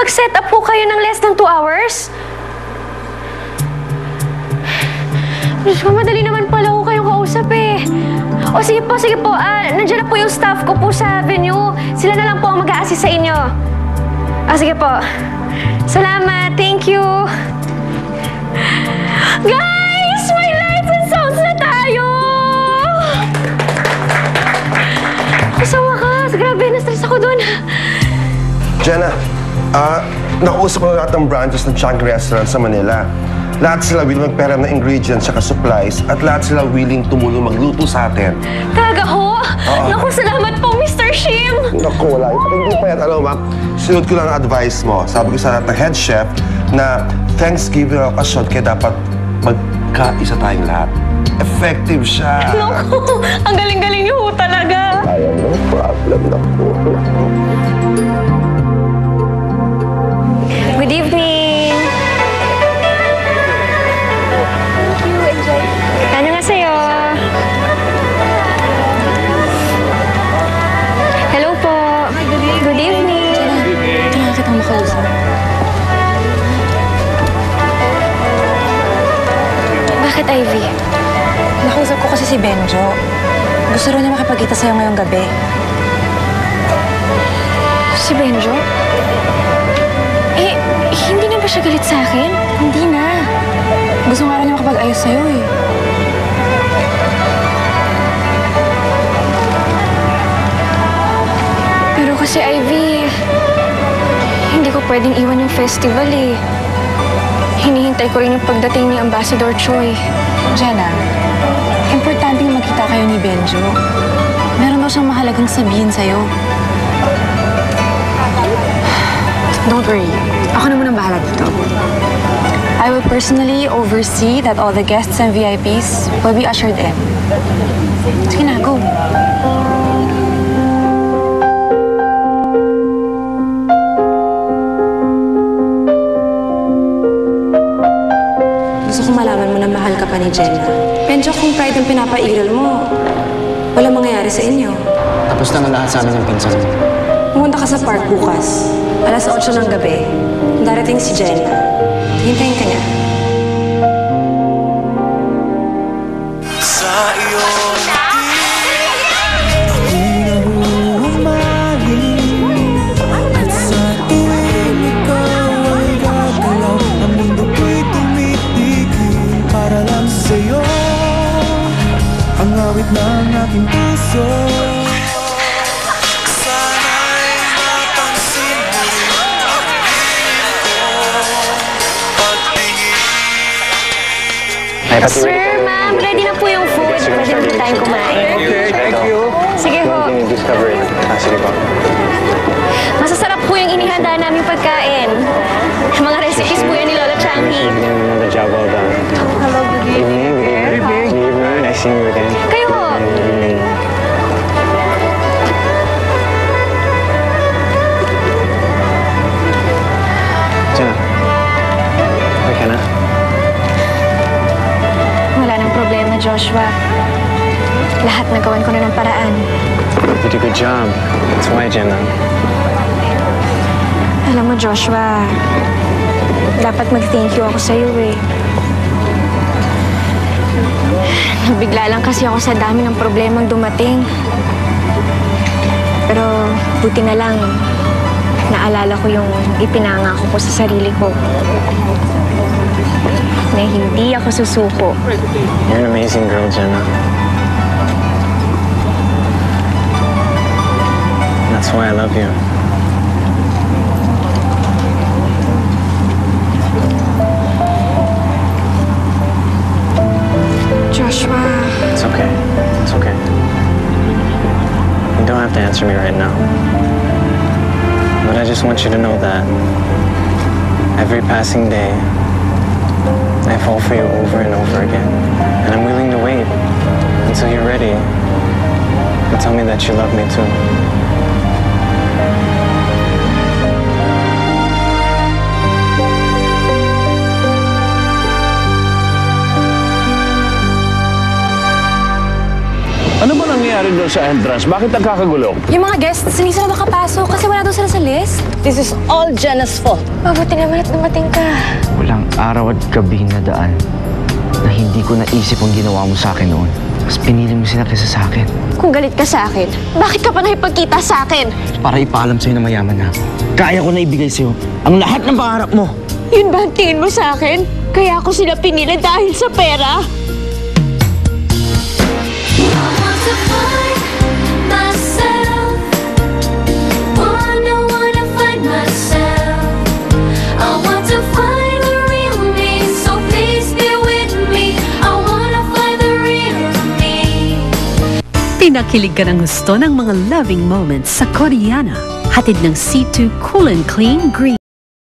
mag-set up po kayo ng less than 2 hours? Diyos ko, madali naman pala ko kayong kausap eh. O sige po, sige po. Nandiyan na po yung staff ko po sa venue. Sila na lang po ang mag-a-assist sa inyo. Sige po. Salamat. Thank you. Guys! May lights and sounds na tayo! Sa wakas, grabe, na-stress ako dun. Jenna, nakausap ko lahat ng branches ng Chunky Restaurant sa Manila. Lahat sila willing magpera ng ingredients at supplies at lahat sila willing tumulong magluto sa atin. Talaga ho? Naku, salamat po, Mr. Shim! Naku, wala. Hindi pa yan. Alam mo, sinunod ko lang ang advice mo. Sabi ko sa lahat ng head chef na Thanksgiving na okasyon kaya dapat magkaisa tayong lahat. Effective siya. Naku, ang galing-galing niyo ho talaga. Kaya no problem, naku. Good evening. Ano nga sa'yo? Hello po. Good evening. Kailangan kitang makausap. Bakit, Ivy? Nakausap ko kasi si Benjo. Gusto rin niya makipagkita sa'yo ngayong gabi. Si Benjo? Hindi na ba siya galit sa akin? Hindi na. Gusto nga rin niya makapag-ayos sa'yo eh. Pero kasi, Ivy, hindi ko pwedeng iwan yung festival eh. Hinihintay ko rin yung pagdating ni Ambassador Choi. Jenna, importanteng magkita kayo ni Benjo. Meron daw siyang mahalagang sabihin sa'yo. Don't worry. Ako na munang bahala dito. I will personally oversee that all the guests and VIPs will be ushered in. Sige na, go. Gusto kong malaman mo na mahal ka pa ni Jenna. Benjo, kung pride ang pinapairal mo, walang mangyayari sa inyo. Tapos na ang lahat sa amin ng pinsan mo. Pumunta ka sa park bukas. Alas 8 ng gabi. Darating si Jenna. Hintayin ka niya. Sa iyong ako'y nahuhumaling at sa tuwing ikaw ay gagalaw ang mundo ko'y tumitigil para lang sa'yo ang awit ng aking puso. Sir, ma'am, ready na po yung food. Pwede na po tayong kumain. Okay, thank you. Sige po. Discover it. Sige po. Masasarap po yung inihanda naming pagkain. Mga recipes po yan ni Lola Changhi. Another job well done. Hello, good evening. Good evening. Nice seeing you again. Kayo ho. Jenna, okay ka na? Wala nang problema, Joshua. Lahat nagawan ko na ng paraan. You did a good job. That's why, Jenna. Alam mo, Joshua, dapat mag-thank you ako sa'yo eh. Nabigla lang kasi ako sa dami ng problemang dumating. Pero buti na lang, naalala ko yung ipinangako ko sa sarili ko. Na hindi ako susuko. You're an amazing girl, Jenna. That's why I love you. Joshua. It's okay. It's okay. You don't have to answer me right now. But I just want you to know that every passing day, I fall for you over and over again. And I'm willing to wait until you're ready to tell me that you love me too. Ano ba nangyayari doon sa entrance? Bakit nagkakagulo? Yung mga guests, hindi sila makapasok kasi wala daw sila sa list. This is all Jenna's fault. Mabuti naman at dumating ka. Walang araw at gabi na daan na hindi ko naisip ang ginawa mo sa akin noon. Mas pinili mo sila kaysa sa akin. Kung galit ka sa akin, bakit ka pa nakipagkita sa akin? Para ipaalam sa'yo na mayaman na. Kaya ko na ibigay sa'yo ang lahat ng pangarap mo. Yun ba ang tingin mo sa akin? Kaya ako sila pinili dahil sa pera? Pinakilig ka ng gusto ng mga loving moments sa Koreana. Hatid ng C2 Cool and Clean Green.